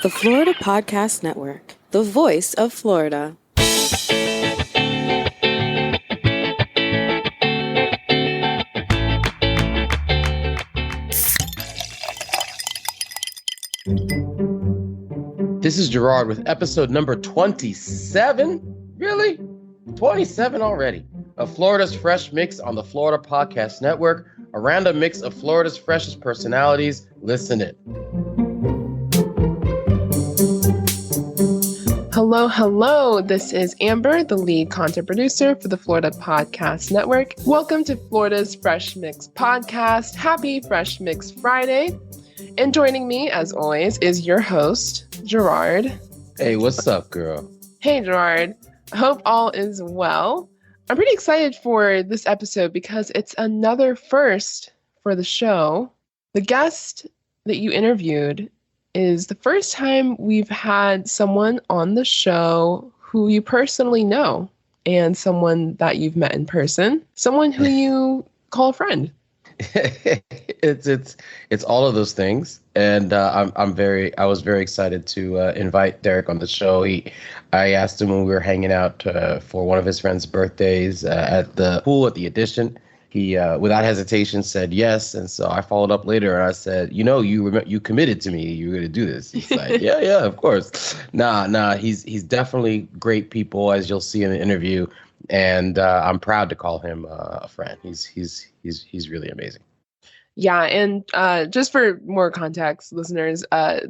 The Florida Podcast Network, the voice of Florida. This is Gerard with episode number 27. Really? 27 already. Of Florida's Fresh Mix on the Florida Podcast Network. A random mix of Florida's freshest personalities. Listen it. Hello. This is Amber, the lead content producer for the Florida Podcast Network. Welcome to Florida's Fresh Mix podcast. Happy Fresh Mix Friday. And joining me, as always, is your host, Gerard. Hey, what's up, girl? Hey, Gerard. I hope all is well. I'm pretty excited for this episode because it's another first for the show. The guest that you interviewed is the first time we've had someone on the show who you personally know and someone that you've met in person, someone who you call a friend. It's all of those things, and I was very excited to invite Derrick on the show. I asked him when we were hanging out for one of his friends' birthdays at the pool at the Addition. He without hesitation said yes, and so I followed up later and I said, you committed to me, you were going to do this. He's like, yeah, of course. Nah. He's definitely great people, as you'll see in the interview, and I'm proud to call him a friend. He's really amazing. Yeah, and just for more context, listeners,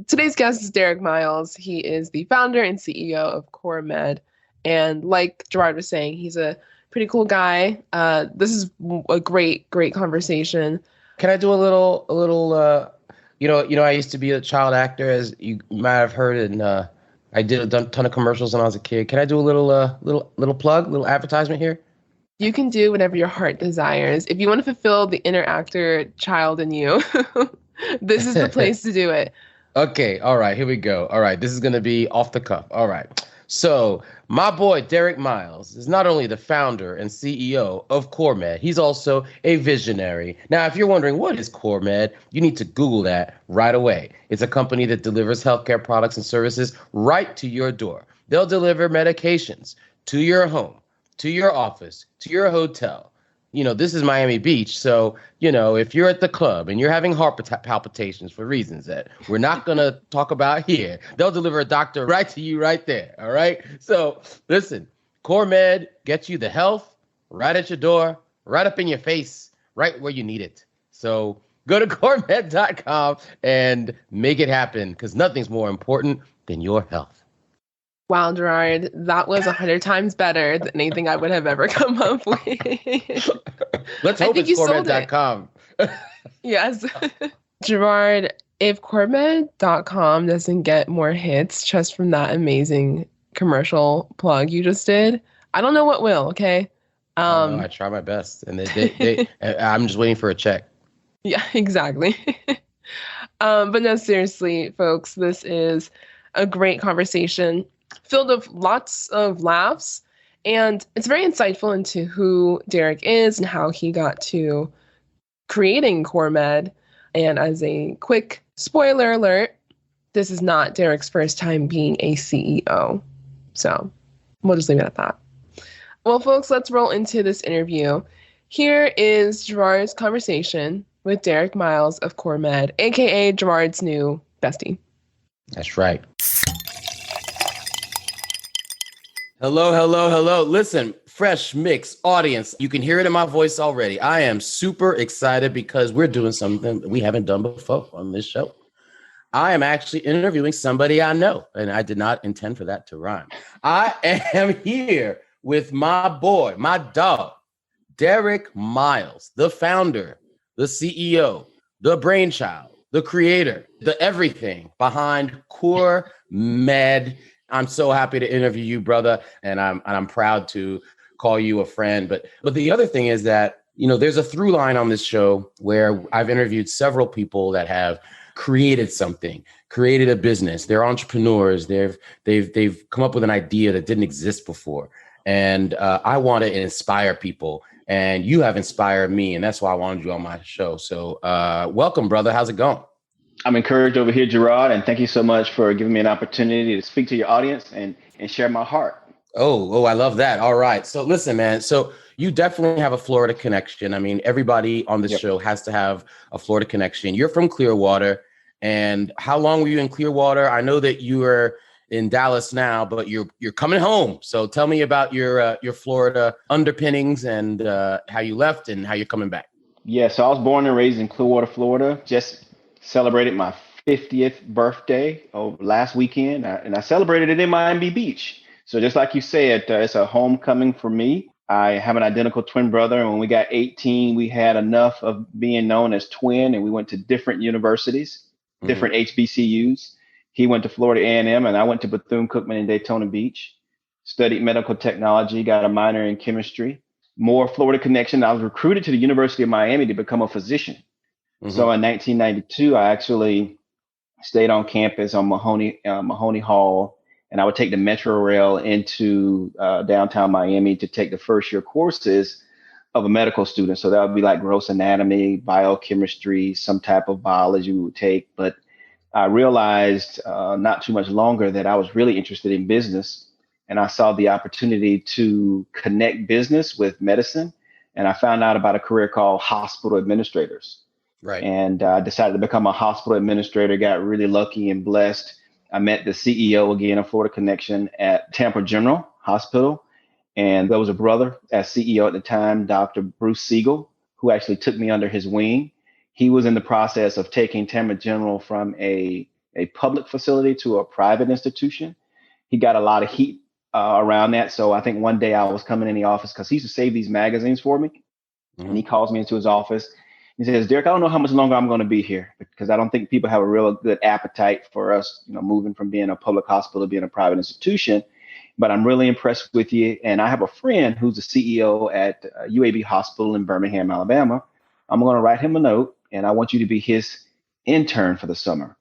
today's guest is Derrick Miles. He is the founder and CEO of CourMEd, and like Gerard was saying, he's a pretty cool guy. This is a great conversation. Can I do a little? I used to be a child actor, as you might have heard, and I did a ton of commercials when I was a kid. Can I do a little plug, little advertisement here? You can do whatever your heart desires. If you want to fulfill the inner actor child in you, this is the place to do it. Okay. All right. Here we go. All right. This is going to be off the cuff. All right. So my boy, Derrick Miles, is not only the founder and CEO of CourMEd, he's also a visionary. Now, if you're wondering what is CourMEd, you need to Google that right away. It's a company that delivers healthcare products and services right to your door. They'll deliver medications to your home, to your office, to your hotel. This is Miami Beach. So, if you're at the club and you're having heart palpitations for reasons that we're not going to talk about here, they'll deliver a doctor right to you right there. All right. So listen, CourMEd gets you the health right at your door, right up in your face, right where you need it. So go to CourMEd.com and make it happen, because nothing's more important than your health. Wow, Gerard, that was 100 times better than anything I would have ever come up with. Let's hope it's CourMEd.com. Yes. Gerard, if CourMEd.com doesn't get more hits just from that amazing commercial plug you just did, I don't know what will, okay? I try my best, and they I'm just waiting for a check. Yeah, exactly. But no, seriously, folks, this is a great conversation filled with lots of laughs, and it's very insightful into who Derrick is and how he got to creating CourMEd. And as a quick spoiler alert, this is not Derrick's first time being a CEO. So we'll just leave it at that. Well, folks, let's roll into this interview. Here is Gerard's conversation with Derrick Miles of CourMEd, aka Gerard's new bestie. That's right. Hello. Listen, Fresh Mix audience, you can hear it in my voice already. I am super excited because we're doing something that we haven't done before on this show. I am actually interviewing somebody I know, and I did not intend for that to rhyme. I am here with my boy, my dog, Derrick Miles, the founder, the CEO, the brainchild, the creator, the everything behind CourMEd. I'm so happy to interview you, brother, and I'm proud to call you a friend. But the other thing is that, there's a through line on this show where I've interviewed several people that have created something, created a business. They're entrepreneurs. They've come up with an idea that didn't exist before. And I want to inspire people. And you have inspired me, and that's why I wanted you on my show. So welcome, brother. How's it going? I'm encouraged over here, Gerard, and thank you so much for giving me an opportunity to speak to your audience and share my heart. Oh, I love that. All right. So listen, man. So you definitely have a Florida connection. I mean, everybody on this Yep. show has to have a Florida connection. You're from Clearwater. And how long were you in Clearwater? I know that you are in Dallas now, but you're coming home. So tell me about your Florida underpinnings and how you left and how you're coming back. Yeah, so I was born and raised in Clearwater, Florida. Just celebrated my 50th birthday last weekend, and I celebrated it in Miami Beach. So just like you said, it's a homecoming for me. I have an identical twin brother, and when we got 18, we had enough of being known as twin, and we went to different universities, different HBCUs. He went to Florida A&M, and I went to Bethune-Cookman in Daytona Beach. Studied medical technology, got a minor in chemistry. More Florida connection. I was recruited to the University of Miami to become a physician. So in 1992, I actually stayed on campus on Mahoney Hall, and I would take the Metro Rail into downtown Miami to take the first year courses of a medical student. So that would be like gross anatomy, biochemistry, some type of biology we would take. But I realized not too much longer that I was really interested in business. And I saw the opportunity to connect business with medicine. And I found out about a career called hospital administrators. Right. And I decided to become a hospital administrator, got really lucky and blessed. I met the CEO again of Florida Connection at Tampa General Hospital. And there was a brother as CEO at the time, Dr. Bruce Siegel, who actually took me under his wing. He was in the process of taking Tampa General from a public facility to a private institution. He got a lot of heat around that. So I think one day I was coming in the office because he used to save these magazines for me. And he calls me into his office. He says, Derrick, I don't know how much longer I'm going to be here because I don't think people have a real good appetite for us, moving from being a public hospital to being a private institution. But I'm really impressed with you. And I have a friend who's the CEO at UAB Hospital in Birmingham, Alabama. I'm going to write him a note, and I want you to be his intern for the summer.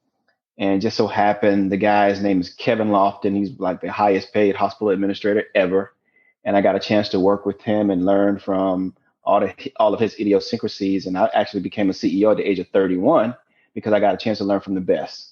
And just so happened, the guy's name is Kevin Lofton. He's like the highest paid hospital administrator ever. And I got a chance to work with him and learn from all of his idiosyncrasies. And I actually became a CEO at the age of 31 because I got a chance to learn from the best.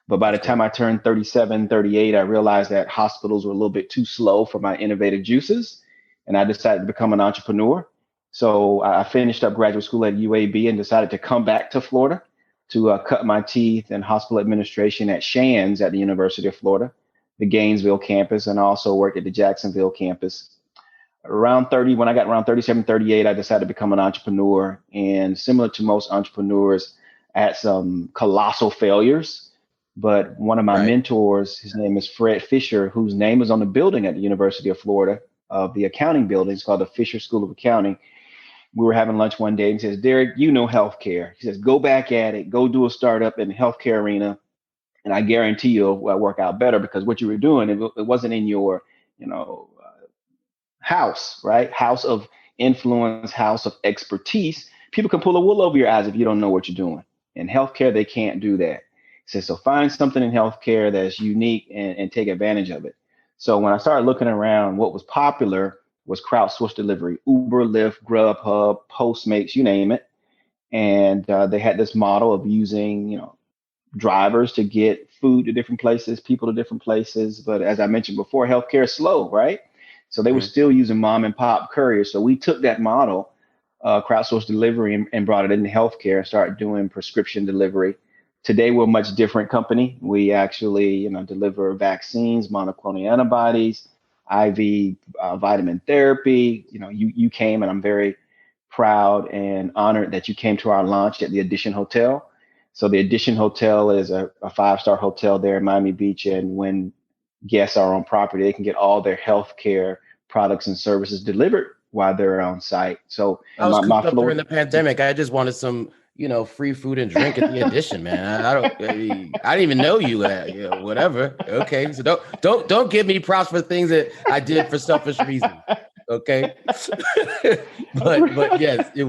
But by the time I turned 37, 38, I realized that hospitals were a little bit too slow for my innovative juices. And I decided to become an entrepreneur. So I finished up graduate school at UAB and decided to come back to Florida to cut my teeth in hospital administration at Shands at the University of Florida, the Gainesville campus, and I also worked at the Jacksonville campus. Around 30, when I got around 37, 38, I decided to become an entrepreneur. And similar to most entrepreneurs, I had some colossal failures. But one of my mentors, his name is Fred Fisher, whose name is on the building at the University of Florida, of the accounting building. It's called the Fisher School of Accounting. We were having lunch one day and he says, Derrick, healthcare. He says, go back at it, go do a startup in the healthcare arena. And I guarantee you'll work out better because what you were doing, it wasn't in your, house, right? House of influence, house of expertise. People can pull a wool over your eyes if you don't know what you're doing. In healthcare, they can't do that. He says, so find something in healthcare that's unique and take advantage of it. So when I started looking around, what was popular was crowdsourced delivery, Uber, Lyft, Grubhub, Postmates, you name it. And they had this model of using, drivers to get food to different places, people to different places. But as I mentioned before, healthcare is slow, right? So they were still using mom and pop couriers. So we took that model, crowdsourced delivery, and brought it into healthcare and started doing prescription delivery. Today, we're a much different company. We actually, deliver vaccines, monoclonal antibodies, IV vitamin therapy. You came, and I'm very proud and honored that you came to our launch at the Edition Hotel. So the Edition Hotel is a 5-star hotel there in Miami Beach. And when guests are on property, they can get all their healthcare products and services delivered while they're on site. So I was cooped up during the pandemic. I just wanted some, free food and drink at the Edition, man. I didn't even know you. Whatever. Okay, so don't give me props for things that I did for selfish reasons. Okay, but yes, it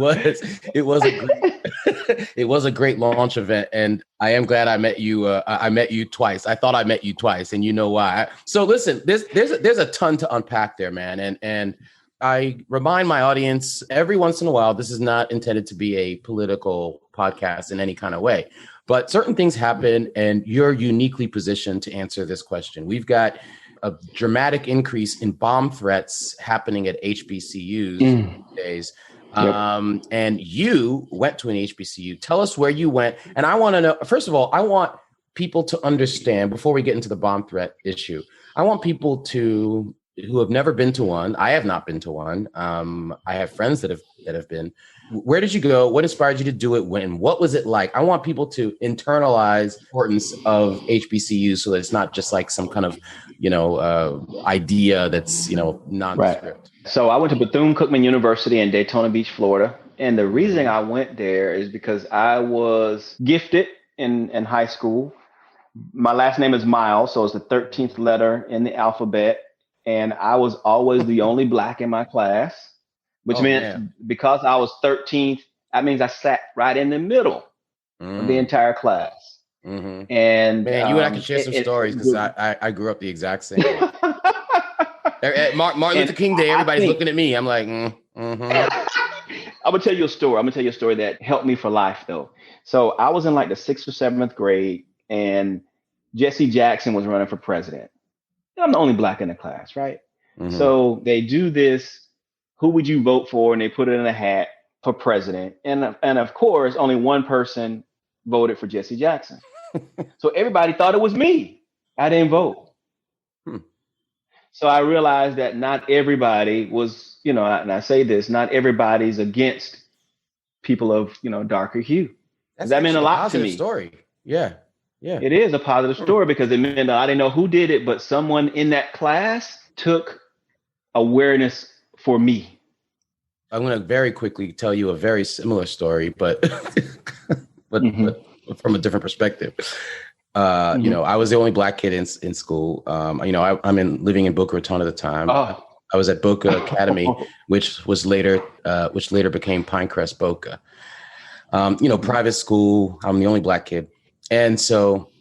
was a great launch event, and I am glad I met you. I met you twice. I thought I met you twice, and you know why. So listen, there's a ton to unpack there, man, and I remind my audience every once in a while, this is not intended to be a political podcast in any kind of way, But certain things happen, and you're uniquely positioned to answer this question. We've got a dramatic increase in bomb threats happening at HBCUs these days. And you went to an HBCU. Tell us where you went. And I want to know, first of all, I want people to understand, before we get into the bomb threat issue, I want people who have never been to one. I have not been to one. I have friends that have been. Where did you go? What inspired you to do it? When? What was it like? I want people to internalize the importance of HBCU so that it's not just like some kind of, idea that's, nondescript. Right. So I went to Bethune-Cookman University in Daytona Beach, Florida. And the reason I went there is because I was gifted in high school. My last name is Miles, so it's the 13th letter in the alphabet. And I was always the only Black in my class, which meant because I was 13th, that means I sat right in the middle of the entire class. Mm-hmm. And man, you and I can share some stories because I grew up the exact same way. At Martin Luther King Day, everybody's looking at me. I'm like, I'm gonna tell you a story. I'm gonna tell you a story that helped me for life, though. So I was in like the 6th or 7th grade, and Jesse Jackson was running for president. I'm the only Black in the class, right? Mm-hmm. So they do this. Who would you vote for? And they put it in a hat for president. And of course, only one person voted for Jesse Jackson. So everybody thought it was me. I didn't vote. So I realized that not everybody was, and I say this, not everybody's against people of, darker hue. That meant a lot to me. Story. Yeah. It is a positive story because it meant that I didn't know who did it, but someone in that class took awareness for me. I'm going to very quickly tell you a very similar story, but but from a different perspective. I was the only Black kid in school. I'm living in Boca Raton at the time. I was at Boca Academy, which later became Pinecrest Boca. Private school. I'm the only Black kid. And so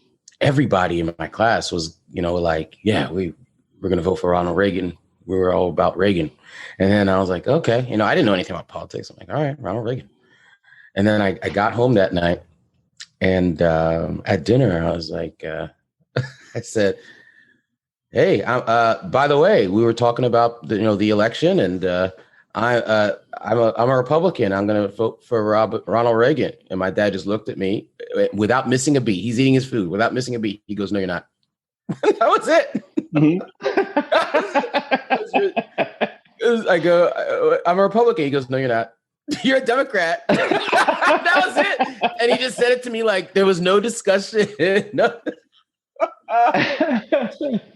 everybody in my class was, like, yeah, we're going to vote for Ronald Reagan. We were all about Reagan. And then I was like, okay, I didn't know anything about politics. I'm like, all right, Ronald Reagan. And then I got home that night, and at dinner, I was like, I said, hey, by the way, we were talking about the election, and I'm a Republican. I'm going to vote for Ronald Reagan. And my dad just looked at me without missing a beat. He's eating his food without missing a beat. He goes, no, you're not. That was it. I go, I'm a Republican. He goes, no, you're not. You're a Democrat. That was it. And he just said it to me like there was no discussion. No.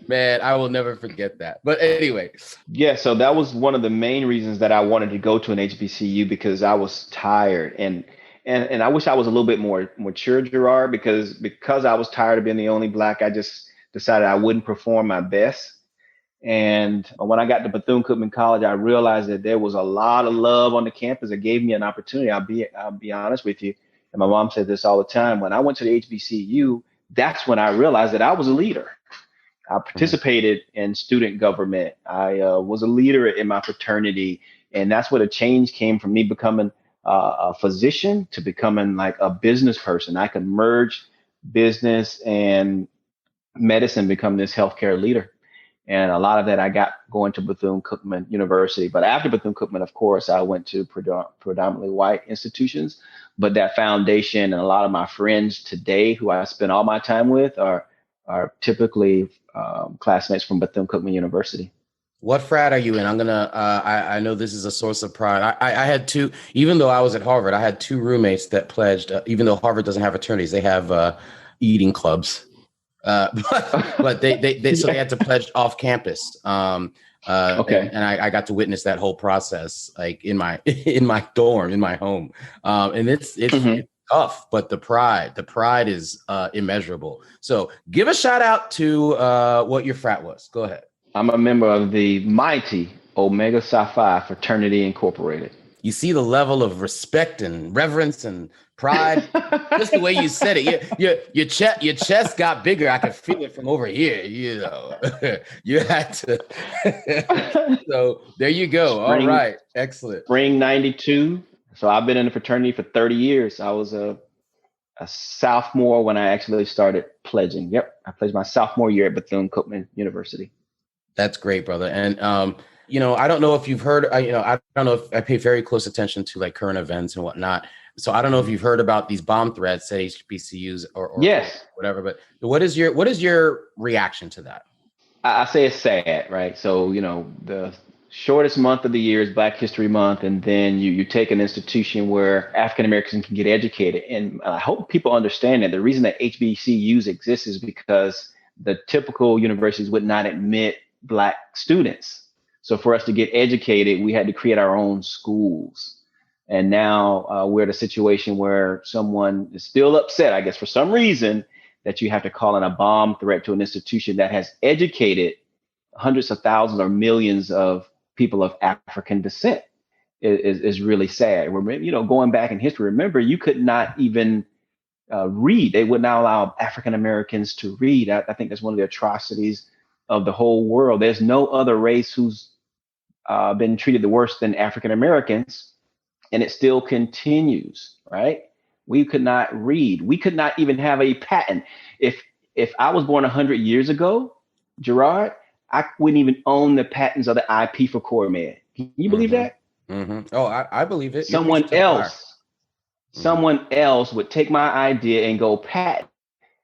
Man, I will never forget that. But anyway. Yeah, so that was one of the main reasons that I wanted to go to an HBCU, because I was tired. And I wish I was a little bit more mature, Gerard, because I was tired of being the only Black, I just decided I wouldn't perform my best. And when I got to Bethune-Cookman College, I realized that there was a lot of love on the campus. It gave me an opportunity. I'll be honest with you. And my mom said this all the time. When I went to the HBCU, that's when I realized that I was a leader. I participated in student government. I was a leader in my fraternity. And that's where the change came from me becoming a physician to becoming like a business person. I could merge business and medicine, become this healthcare leader. And a lot of that I got going to Bethune-Cookman University. But after Bethune-Cookman, of course, I went to predominantly white institutions. But that foundation and a lot of my friends today who I spend all my time with are typically classmates from Bethune-Cookman University. What frat are you in? I'm going to, I know this is a source of pride. I had two, even though I was at Harvard, I had two roommates that pledged, even though Harvard doesn't have fraternities, they have eating clubs. But they so they had to pledge off campus. Okay. And I got to witness that whole process, like in my dorm, in my home. And it's tough, but the pride is immeasurable. So give a shout out to what your frat was. Go ahead. I'm a member of the mighty Omega Psi Phi Fraternity Incorporated. You see the level of respect and reverence and pride, just the way you said it. Your chest got bigger. I could feel it from over here. You had to. So there you go. All right, excellent. Spring '92. So I've been in the fraternity for 30 years. I a sophomore when I actually started pledging. Yep, I pledged my sophomore year at Bethune-Cookman University. That's great, brother. And I don't know if you've heard. I don't know if I pay very close attention to like current events and whatnot. So I don't know if you've heard about these bomb threats at HBCUs or Yes, whatever. But what is your reaction to that? I say it's sad, right? So, the shortest month of the year is Black History Month, and then you take an institution where African Americans can get educated. And I hope people understand that the reason that HBCUs exist is because the typical universities would not admit Black students. So for us to get educated, we had to create our own schools. And now we're at a situation where someone is still upset, I guess, for some reason, that you have to call in a bomb threat to an institution that has educated hundreds of thousands or millions of people of African descent is really sad. Going back in history, remember, you could not even read. They would not allow African Americans to read. I think that's one of the atrocities of the whole world. There's no other race who's been treated the worst than African Americans, and it still continues, right? We could not read. We could not even have a patent. If I was born 100 years ago, Gerard, I wouldn't even own the patents of the IP for CourMEd. Can you believe that? Mm-hmm. Oh, I believe it. Someone else would take my idea and go patent.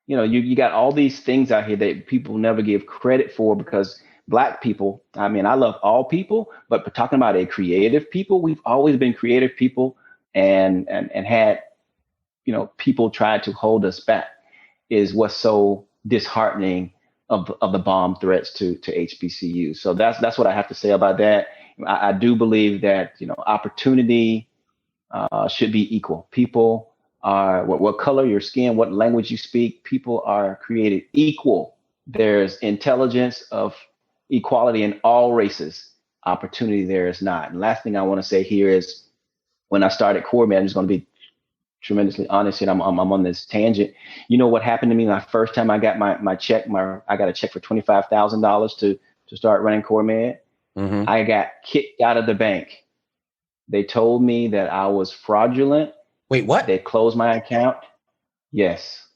You got all these things out here that people never give credit for, because Black people, I mean, I love all people, but talking about a creative people, we've always been creative people and had, people try to hold us back, is what's so disheartening of the bomb threats to HBCU. So that's what I have to say about that. I do believe that, opportunity should be equal. People are, what color your skin, what language you speak, people are created equal. There's intelligence of equality in all races. Opportunity there is not. And last thing I want to say here is, when I started CourMEd, I'm just going to be tremendously honest, and I'm on this tangent. You know what happened to me my first time I got my check? I got a check for $25,000 to start running CourMEd. Mm-hmm. I got kicked out of the bank. They told me that I was fraudulent. Wait, what? They closed my account. Yes.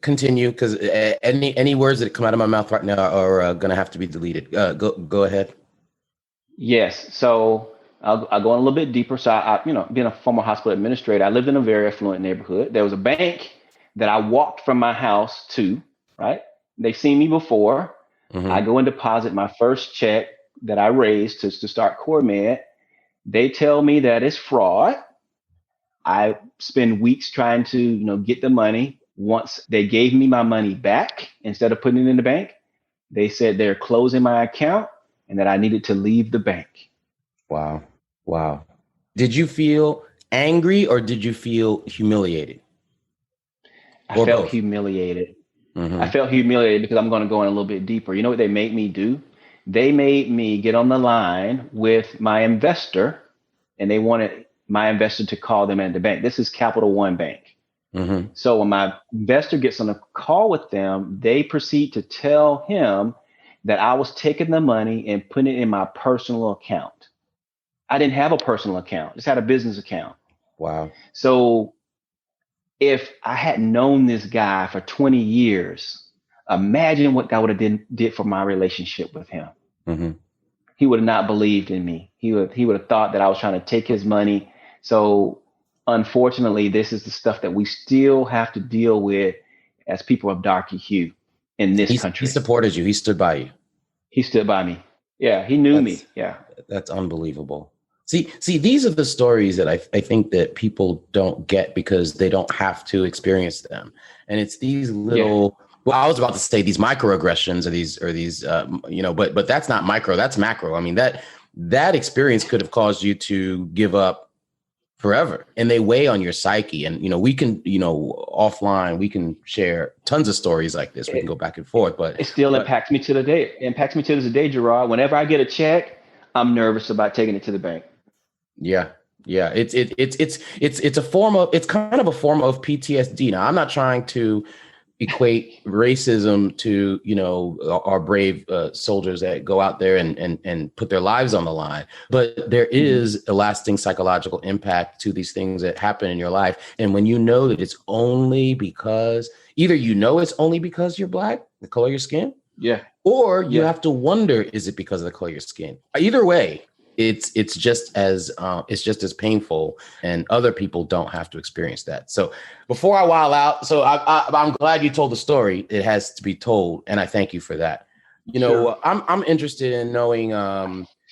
Continue, because any words that come out of my mouth right now are going to have to be deleted. Go ahead. Yes. So I'll go in a little bit deeper. So I being a former hospital administrator, I lived in a very affluent neighborhood. There was a bank that I walked from my house to, right? They've seen me before. Mm-hmm. I go and deposit my first check that I raised to start CourMEd. They tell me that it's fraud. I spend weeks trying to, get the money. Once they gave me my money back, instead of putting it in the bank, they said they're closing my account and that I needed to leave the bank. Wow. Did you feel angry or did you feel humiliated? I felt humiliated. Mm-hmm. I felt humiliated because I'm going to go in a little bit deeper. You know what they made me do? They made me get on the line with my investor, and they wanted my investor to call them at the bank. This is Capital One Bank. Mm-hmm. So when my investor gets on a call with them, they proceed to tell him that I was taking the money and putting it in my personal account. I didn't have a personal account, just had a business account. Wow. So if I had known this guy for 20 years, imagine what that would have did for my relationship with him. Mm-hmm. He would have not believed in me. He would have thought that I was trying to take his money. So unfortunately, this is the stuff that we still have to deal with as people of dark hue in this country. He supported you. He stood by you. He stood by me. Yeah, he knew me. Yeah. That's unbelievable. See, these are the stories that I think that people don't get because they don't have to experience them. And it's these little, well, I was about to say these microaggressions or these, but that's not micro, that's macro. I mean, that experience could have caused you to give up forever, and they weigh on your psyche. And, we can, offline, we can share tons of stories like this. We can go back and forth, but it still impacts me to the day. It impacts me to this day, Gerard. Whenever I get a check, I'm nervous about taking it to the bank. Yeah. It's kind of a form of PTSD. Now, I'm not trying to, equate racism to, our brave soldiers that go out there and put their lives on the line. But there is a lasting psychological impact to these things that happen in your life. And when you know that it's only because either it's only because you're Black, the color of your skin, or you have to wonder, is it because of the color of your skin? Either way, it's just as painful, and other people don't have to experience that. So before I wild out, so I'm glad you told the story. It has to be told, and I thank you for that. I'm interested in knowing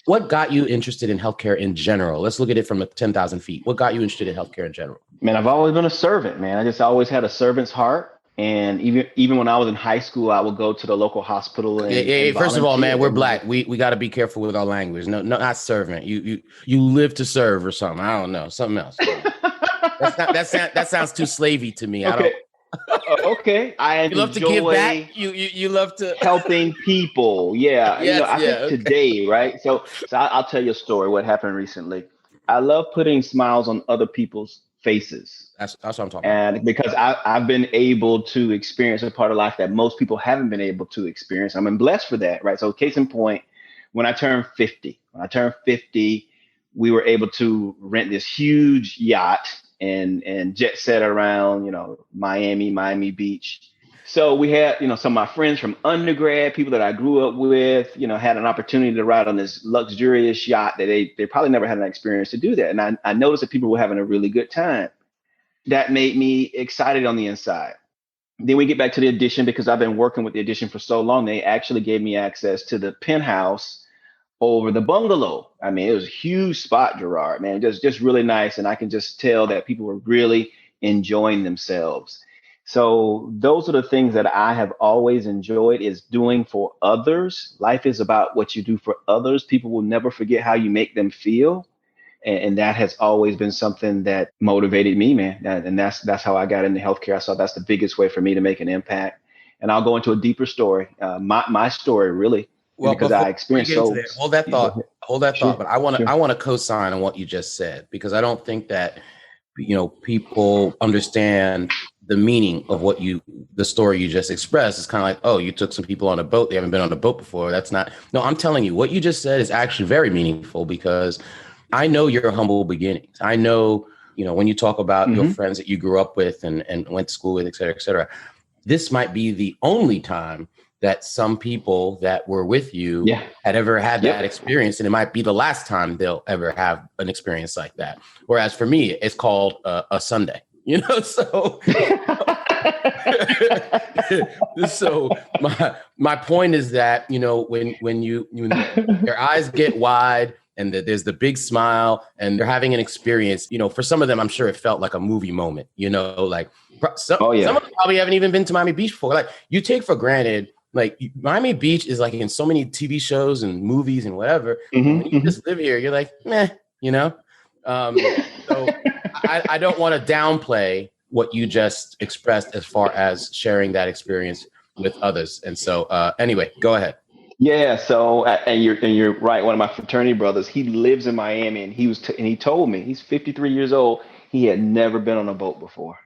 what got you interested in healthcare in general. Let's look at it from 10,000 feet. What got you interested in healthcare in general? Man, I've always been a servant, man. I just always had a servant's heart. And even when I was in high school, I would go to the local hospital. And first of all, man, we're Black. We got to be careful with our language. No, not servant. You live to serve or something. I don't know, something else. That sounds too slavey to me. Okay. Okay. You love to give back. You love to helping people. Yeah. Yes, I think today, right? So I'll tell you a story. What happened recently? I love putting smiles on other people's faces. That's what I'm talking about. And because I've been able to experience a part of life that most people haven't been able to experience. I'm blessed for that, right? So case in point, when I turned 50, we were able to rent this huge yacht and jet set around, Miami Beach. So we had, some of my friends from undergrad, people that I grew up with, had an opportunity to ride on this luxurious yacht that they probably never had an experience to do that. And I noticed that people were having a really good time. That made me excited on the inside. Then we get back to the Edition, because I've been working with the Edition for so long. They actually gave me access to the penthouse over the bungalow. I mean, it was a huge spot, Gerard, man, just really nice. And I can just tell that people were really enjoying themselves. So those are the things that I have always enjoyed, is doing for others. Life is about what you do for others. People will never forget how you make them feel. And that has always been something that motivated me, man. And that's how I got into healthcare. I saw that's the biggest way for me to make an impact. And I'll go into a deeper story. My story, really, because I experienced so. Hold that thought. But I want to co-sign on what you just said, because I don't think that people understand the meaning of the story you just expressed. It's kind of like, oh, you took some people on a boat. They haven't been on a boat before. That's not. No, I'm telling you, what you just said is actually very meaningful, because I know your humble beginnings. I know, when you talk about your friends that you grew up with and went to school with, et cetera, this might be the only time that some people that were with you had ever had that experience. And it might be the last time they'll ever have an experience like that. Whereas for me, it's called a Sunday, so. So my point is that, when your eyes get wide, and there's the big smile, and they're having an experience, for some of them, I'm sure it felt like a movie moment, like some of them probably haven't even been to Miami Beach before. Like, you take for granted, like, Miami Beach is like in so many TV shows and movies and whatever. When you just live here, you're like, meh, so I don't want to downplay what you just expressed as far as sharing that experience with others. And so anyway, go ahead. Yeah. So, and you're right. One of my fraternity brothers, he lives in Miami, and he told me, he's 53 years old. He had never been on a boat before.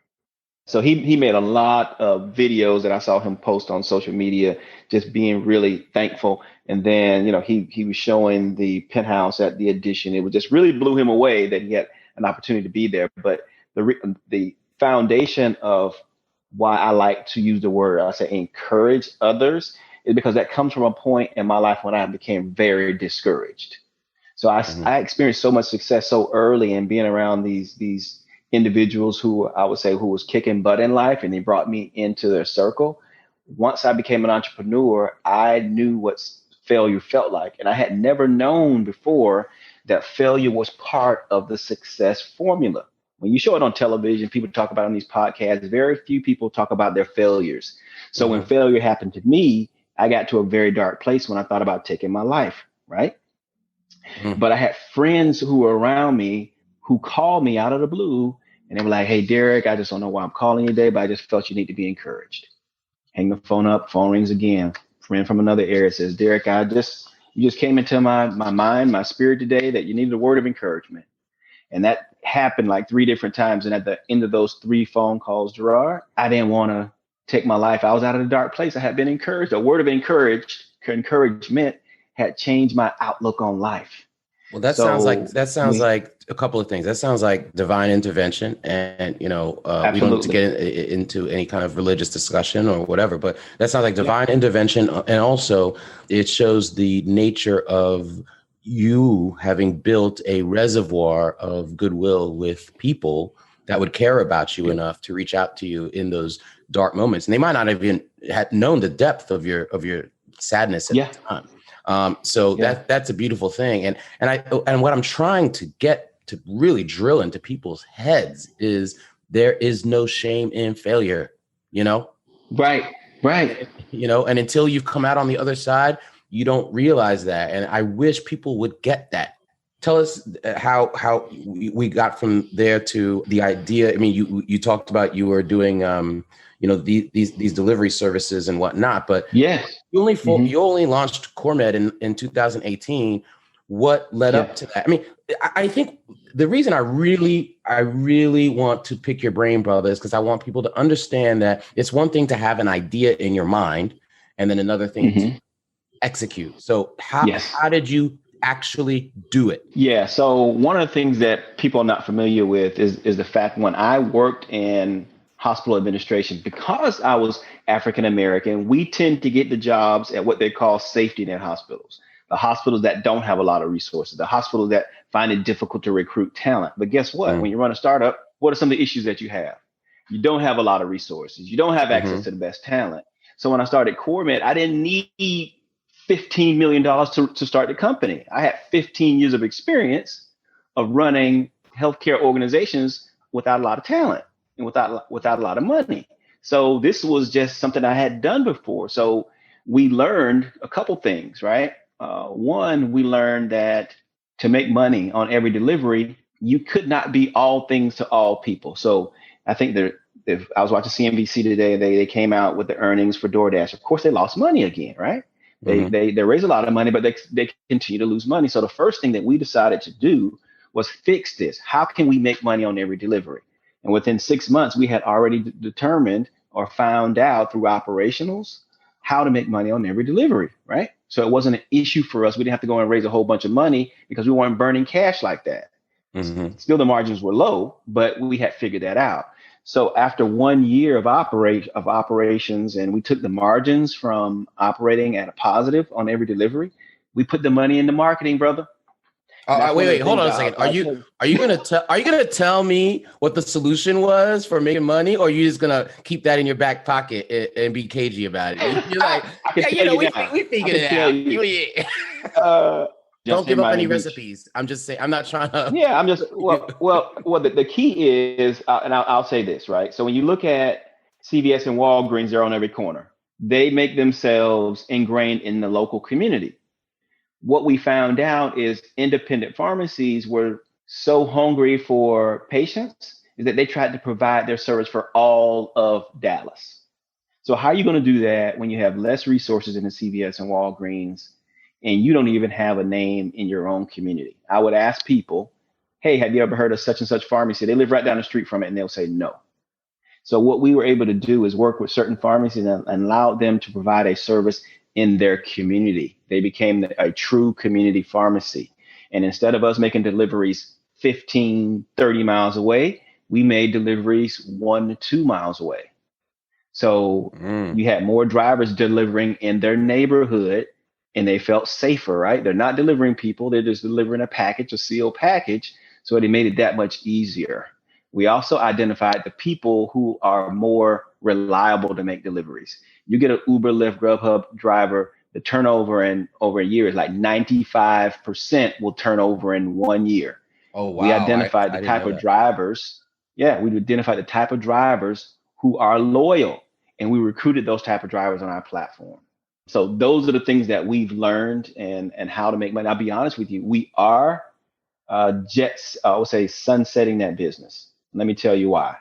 So he made a lot of videos that I saw him post on social media, just being really thankful. And then, he was showing the penthouse at the Edition. It just really blew him away that he had an opportunity to be there. But the foundation of why I like to use the word, I say, encourage others, is because that comes from a point in my life when I became very discouraged. So I experienced so much success so early, and being around these individuals who I would say who was kicking butt in life, and they brought me into their circle. Once I became an entrepreneur, I knew what failure felt like. And I had never known before that failure was part of the success formula. When you show it on television, people talk about it on these podcasts, very few people talk about their failures. So when failure happened to me, I got to a very dark place when I thought about taking my life, right? But I had friends who were around me who called me out of the blue, and they were like, hey, Derrick, I just don't know why I'm calling you today, but I just felt you need to be encouraged. Hang the phone up, phone rings again. Friend from another area says, Derrick, you just came into my mind, my spirit today, that you needed a word of encouragement. And that happened like 3 different times. And at the end of those 3 phone calls, Gerard, I didn't want to take my life. I was out of a dark place. I had been encouraged. A word of encouragement had changed my outlook on life. Well, that sounds like a couple of things. That sounds like divine intervention, and we don't need to get into any kind of religious discussion or whatever. But that sounds like divine intervention, and also it shows the nature of you having built a reservoir of goodwill with people that would care about you enough to reach out to you in those dark moments, and they might not have even had known the depth of your sadness at the time. That's a beautiful thing. And what I'm trying to get to really drill into people's heads is there is no shame in failure, Right. And until you've come out on the other side, you don't realize that. And I wish people would get that. Tell us how we got from there to the idea. I mean, you talked about you were doing, these delivery services and whatnot, but yes, you only launched CourMEd in 2018. What led up to that? I mean, I think the reason I really want to pick your brain, brother, is because I want people to understand that it's one thing to have an idea in your mind, and then another thing to execute. So how did you actually do it? Yeah. So one of the things that people are not familiar with is the fact when I worked in hospital administration, because I was African American, we tend to get the jobs at what they call safety net hospitals, the hospitals that don't have a lot of resources, the hospitals that find it difficult to recruit talent. But guess what? When you run a startup, what are some of the issues that you have? You don't have a lot of resources. You don't have access to the best talent. So when I started CourMEd, I didn't need $15 million to start the company. I had 15 years of experience of running healthcare organizations without a lot of talent and without a lot of money. So this was just something I had done before. So we learned a couple things, right? One, we learned that to make money on every delivery, you could not be all things to all people. So I think if I was watching CNBC today, they came out with the earnings for DoorDash. Of course, they lost money again, right? They raise a lot of money, but they continue to lose money. So the first thing that we decided to do was fix this. How can we make money on every delivery? And within 6 months, we had already determined or found out through operationals how to make money on every delivery, right? So it wasn't an issue for us. We didn't have to go and raise a whole bunch of money because we weren't burning cash like that. Still, the margins were low, but we had figured that out. So after 1 year of operations, and we took the margins from operating at a positive on every delivery, we put the money into marketing, brother. Wait, hold on a second. Are you gonna tell me what the solution was for making money, or are you just gonna keep that in your back pocket and be cagey about it? You're like, we figured it out. Don't give up any recipes. I'm just saying. I'm not trying to. Yeah, I'm just well. The key is, and I'll say this, right? So when you look at CVS and Walgreens, they're on every corner. They make themselves ingrained in the local community. What we found out is independent pharmacies were so hungry for patients is that they tried to provide their service for all of Dallas. So how are you going to do that when you have less resources in the CVS and Walgreens and you don't even have a name in your own community? I would ask people, hey, have you ever heard of such and such pharmacy? They live right down the street from it, and they'll say no. So what we were able to do is work with certain pharmacies and allow them to provide a service in their community. They became a true community pharmacy. And instead of us making deliveries 15, 30 miles away, we made deliveries 1 to 2 miles away. So you had more drivers delivering in their neighborhood, and they felt safer, right? They're not delivering people. They're just delivering a package, a sealed package. So it made it that much easier. We also identified the people who are more reliable to make deliveries. You get an Uber, Lyft, Grubhub driver, the turnover in over a year is like 95% will turn over in 1 year. Oh, wow. We identified the type of drivers. Yeah, we identified the type of drivers who are loyal, and we recruited those type of drivers on our platform. So those are the things that we've learned and how to make money. I'll be honest with you, we are I would say sunsetting that business. Let me tell you why.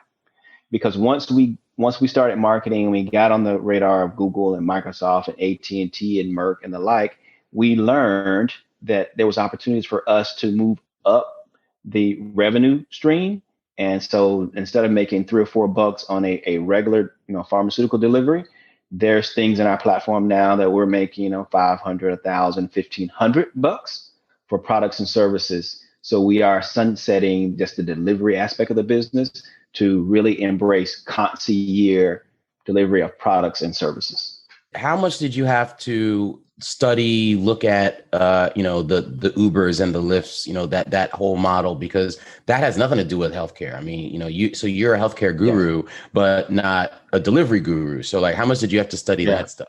Because once we started marketing and we got on the radar of Google and Microsoft and AT&T and Merck and the like, we learned that there was opportunities for us to move up the revenue stream And so instead of making $3 or $4 on a regular, pharmaceutical delivery, there's things in our platform now that we're making, 500, 1,000, $1,500 for products and services. So we are sunsetting just the delivery aspect of the business to really embrace concierge delivery of products and services. How much did you have to study, look at, the Ubers and the Lyfts, that whole model, because that has nothing to do with healthcare. I mean, you're a healthcare guru, but not a delivery guru. So like, how much did you have to study that stuff?